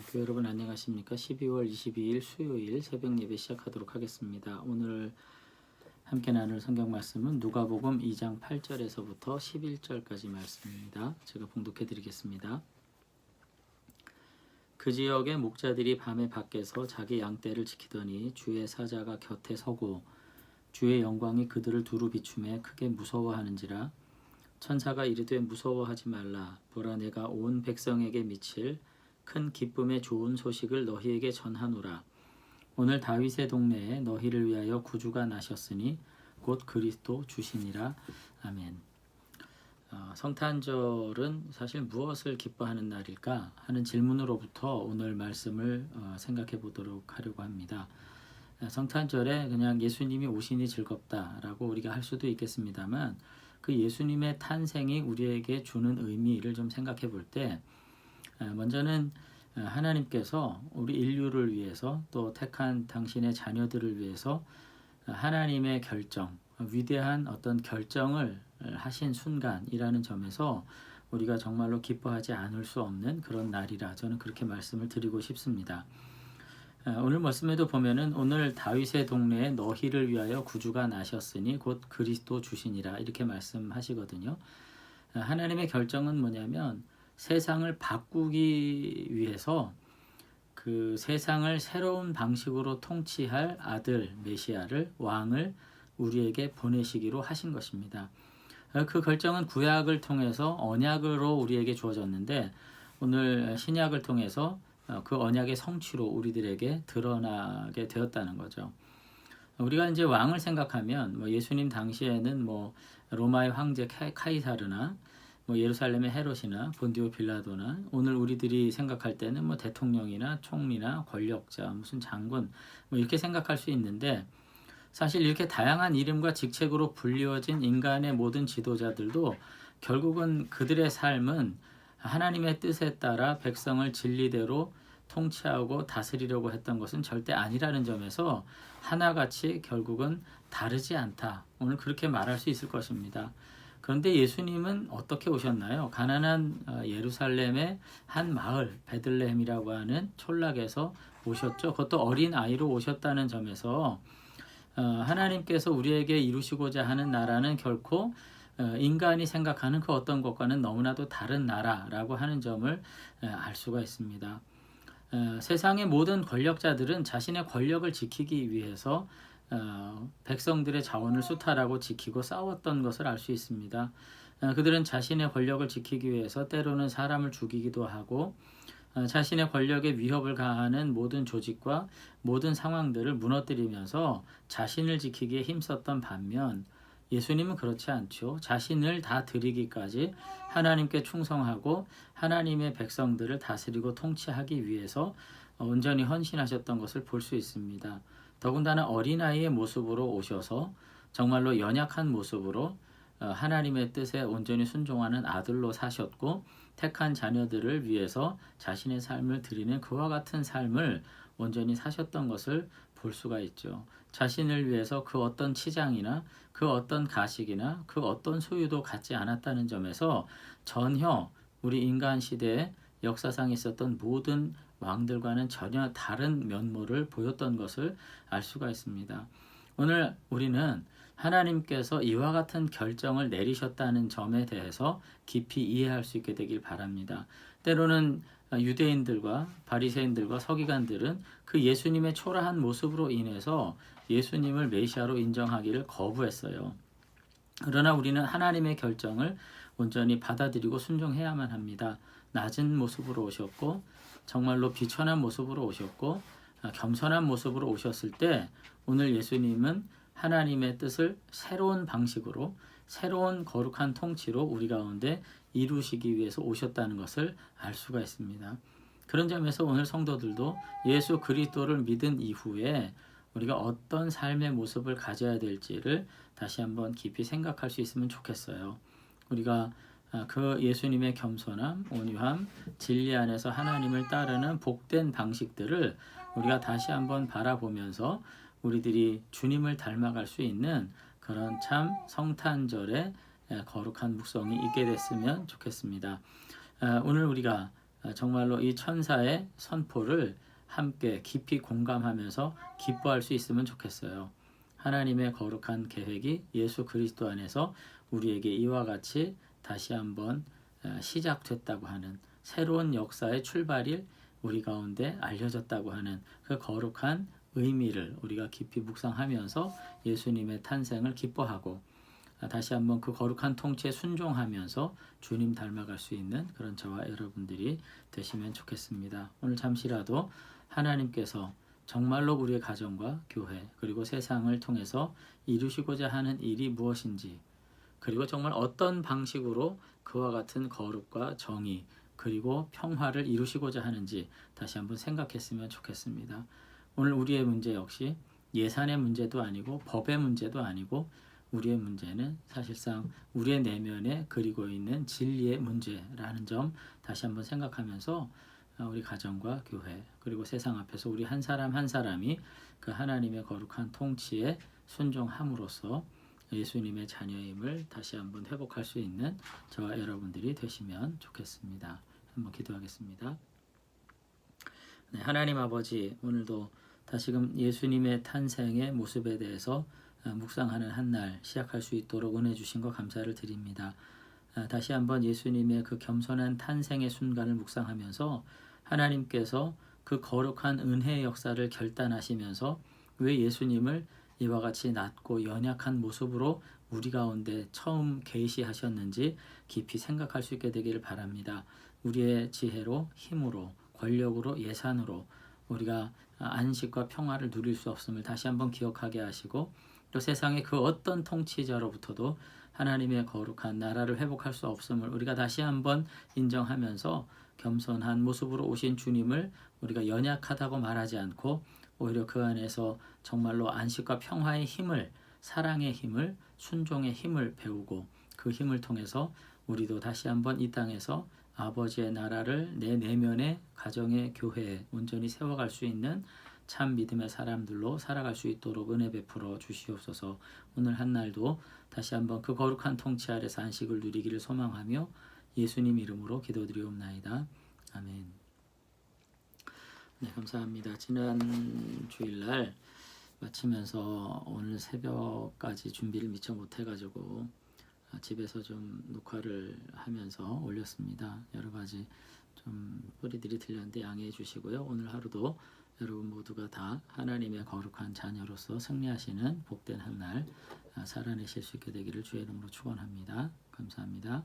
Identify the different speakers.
Speaker 1: 교회 여러분 안녕하십니까? 12월 22일 수요일 새벽 예배 시작하도록 하겠습니다. 오늘 함께 나눌 성경 말씀은 누가복음 2장 8절에서부터 11절까지 말씀입니다. 제가 봉독해 드리겠습니다. 그 지역의 목자들이 밤에 밖에서 자기 양떼를 지키더니 주의 사자가 곁에 서고 주의 영광이 그들을 두루 비추매 크게 무서워하는지라. 천사가 이르되 무서워하지 말라. 보라, 내가 온 백성에게 미칠 큰 기쁨의 좋은 소식을 너희에게 전하노라. 오늘 다윗의 동네에 너희를 위하여 구주가 나셨으니 곧 그리스도 주시니라. 아멘. 성탄절은 사실 무엇을 기뻐하는 날일까 하는 질문으로부터 오늘 말씀을 생각해 보도록 하려고 합니다. 성탄절에 그냥 예수님이 오시니 즐겁다라고 우리가 할 수도 있겠습니다만, 그 예수님의 탄생이 우리에게 주는 의미를 좀 생각해 볼 때, 먼저는 하나님께서 우리 인류를 위해서 또 택한 당신의 자녀들을 위해서 하나님의 결정, 위대한 어떤 결정을 하신 순간이라는 점에서 우리가 정말로 기뻐하지 않을 수 없는 그런 날이라 저는 그렇게 말씀을 드리고 싶습니다. 오늘 말씀에도 보면은 오늘 다윗의 동네에 너희를 위하여 구주가 나셨으니 곧 그리스도 주시니라 이렇게 말씀하시거든요. 하나님의 결정은 뭐냐면 세상을 바꾸기 위해서 그 세상을 새로운 방식으로 통치할 아들 메시아를, 왕을 우리에게 보내시기로 하신 것입니다. 그 결정은 구약을 통해서 언약으로 우리에게 주어졌는데 오늘 신약을 통해서 그 언약의 성취로 우리들에게 드러나게 되었다는 거죠. 우리가 이제 왕을 생각하면 예수님 당시에는 로마의 황제 카이사르나 예루살렘의 헤롯이나 본디오 빌라도나 오늘 우리들이 생각할 때는 대통령이나 총리나 권력자, 무슨 장군 이렇게 생각할 수 있는데, 사실 이렇게 다양한 이름과 직책으로 불리워진 인간의 모든 지도자들도 결국은 그들의 삶은 하나님의 뜻에 따라 백성을 진리대로 통치하고 다스리려고 했던 것은 절대 아니라는 점에서 하나같이 결국은 다르지 않다. 오늘 그렇게 말할 수 있을 것입니다. 그런데 예수님은 어떻게 오셨나요? 가난한 예루살렘의 한 마을 베들레헴이라고 하는 촌락에서 오셨죠. 그것도 어린 아이로 오셨다는 점에서 하나님께서 우리에게 이루시고자 하는 나라는 결코 인간이 생각하는 그 어떤 것과는 너무나도 다른 나라라고 하는 점을 알 수가 있습니다. 세상의 모든 권력자들은 자신의 권력을 지키기 위해서 백성들의 자원을 수탈하고 지키고 싸웠던 것을 알 수 있습니다. 그들은 자신의 권력을 지키기 위해서 때로는 사람을 죽이기도 하고 자신의 권력에 위협을 가하는 모든 조직과 모든 상황들을 무너뜨리면서 자신을 지키기에 힘썼던 반면, 예수님은 그렇지 않죠. 자신을 다 드리기까지 하나님께 충성하고 하나님의 백성들을 다스리고 통치하기 위해서 온전히 헌신하셨던 것을 볼 수 있습니다. 더군다나 어린아이의 모습으로 오셔서 정말로 연약한 모습으로 하나님의 뜻에 온전히 순종하는 아들로 사셨고, 택한 자녀들을 위해서 자신의 삶을 드리는 그와 같은 삶을 온전히 사셨던 것을 볼 수가 있죠. 자신을 위해서 그 어떤 치장이나 그 어떤 가식이나 그 어떤 소유도 갖지 않았다는 점에서 전혀 우리 인간 시대에 역사상 있었던 모든 왕들과는 전혀 다른 면모를 보였던 것을 알 수가 있습니다. 오늘 우리는 하나님께서 이와 같은 결정을 내리셨다는 점에 대해서 깊이 이해할 수 있게 되길 바랍니다. 때로는 유대인들과 바리새인들과 서기관들은 그 예수님의 초라한 모습으로 인해서 예수님을 메시아로 인정하기를 거부했어요. 그러나 우리는 하나님의 결정을 온전히 받아들이고 순종해야만 합니다. 낮은 모습으로 오셨고 정말로 비천한 모습으로 오셨고 겸손한 모습으로 오셨을 때 오늘 예수님은 하나님의 뜻을 새로운 방식으로, 새로운 거룩한 통치로 우리 가운데 이루시기 위해서 오셨다는 것을 알 수가 있습니다. 그런 점에서 오늘 성도들도 예수 그리스도를 믿은 이후에 우리가 어떤 삶의 모습을 가져야 될지를 다시 한번 깊이 생각할 수 있으면 좋겠어요. 우리가 그 예수님의 겸손함, 온유함, 진리 안에서 하나님을 따르는 복된 방식들을 우리가 다시 한번 바라보면서 우리들이 주님을 닮아갈 수 있는 그런 참 성탄절의 거룩한 묵성이 있게 됐으면 좋겠습니다. 오늘 우리가 정말로 이 천사의 선포를 함께 깊이 공감하면서 기뻐할 수 있으면 좋겠어요. 하나님의 거룩한 계획이 예수 그리스도 안에서 우리에게 이와 같이 다시 한번 시작됐다고 하는 새로운 역사의 출발일 우리 가운데 알려졌다고 하는 그 거룩한 의미를 우리가 깊이 묵상하면서 예수님의 탄생을 기뻐하고 다시 한번 그 거룩한 통치에 순종하면서 주님 닮아갈 수 있는 그런 저와 여러분들이 되시면 좋겠습니다. 오늘 잠시라도 하나님께서 정말로 우리의 가정과 교회 그리고 세상을 통해서 이루시고자 하는 일이 무엇인지, 그리고 정말 어떤 방식으로 그와 같은 거룩과 정의 그리고 평화를 이루시고자 하는지 다시 한번 생각했으면 좋겠습니다. 오늘 우리의 문제 역시 예산의 문제도 아니고 법의 문제도 아니고 우리의 문제는 사실상 우리의 내면에 그리고 있는 진리의 문제라는 점 다시 한번 생각하면서 우리 가정과 교회 그리고 세상 앞에서 우리 한 사람 한 사람이 그 하나님의 거룩한 통치에 순종함으로써 예수님의 자녀임을 다시 한번 회복할 수 있는 저와 여러분들이 되시면 좋겠습니다. 한번 기도하겠습니다. 네, 하나님 아버지, 오늘도 다시금 예수님의 탄생의 모습에 대해서 묵상하는 한 날 시작할 수 있도록 은혜 주신 것 감사를 드립니다. 다시 한번 예수님의 그 겸손한 탄생의 순간을 묵상하면서 하나님께서 그 거룩한 은혜의 역사를 결단하시면서 왜 예수님을 이와 같이 낮고 연약한 모습으로 우리 가운데 처음 계시하셨는지 깊이 생각할 수 있게 되기를 바랍니다. 우리의 지혜로, 힘으로, 권력으로, 예산으로 우리가 안식과 평화를 누릴 수 없음을 다시 한번 기억하게 하시고, 또 세상의 그 어떤 통치자로부터도 하나님의 거룩한 나라를 회복할 수 없음을 우리가 다시 한번 인정하면서 겸손한 모습으로 오신 주님을 우리가 연약하다고 말하지 않고 오히려 그 안에서 정말로 안식과 평화의 힘을, 사랑의 힘을, 순종의 힘을 배우고 그 힘을 통해서 우리도 다시 한번 이 땅에서 아버지의 나라를 내 내면의 가정의 교회에 온전히 세워갈 수 있는 참 믿음의 사람들로 살아갈 수 있도록 은혜 베풀어 주시옵소서. 오늘 한 날도 다시 한번 그 거룩한 통치 아래서 안식을 누리기를 소망하며 예수님 이름으로 기도드리옵나이다. 아멘. 네, 감사합니다. 지난 주일날 마치면서 오늘 새벽까지 준비를 미처 못해가지고 집에서 좀 녹화를 하면서 올렸습니다. 여러 가지 좀 소리들이 들렸는데 양해해 주시고요. 오늘 하루도 여러분 모두가 다 하나님의 거룩한 자녀로서 승리하시는 복된 한 날 살아내실 수 있게 되기를 주의 이름으로 축원합니다. 감사합니다.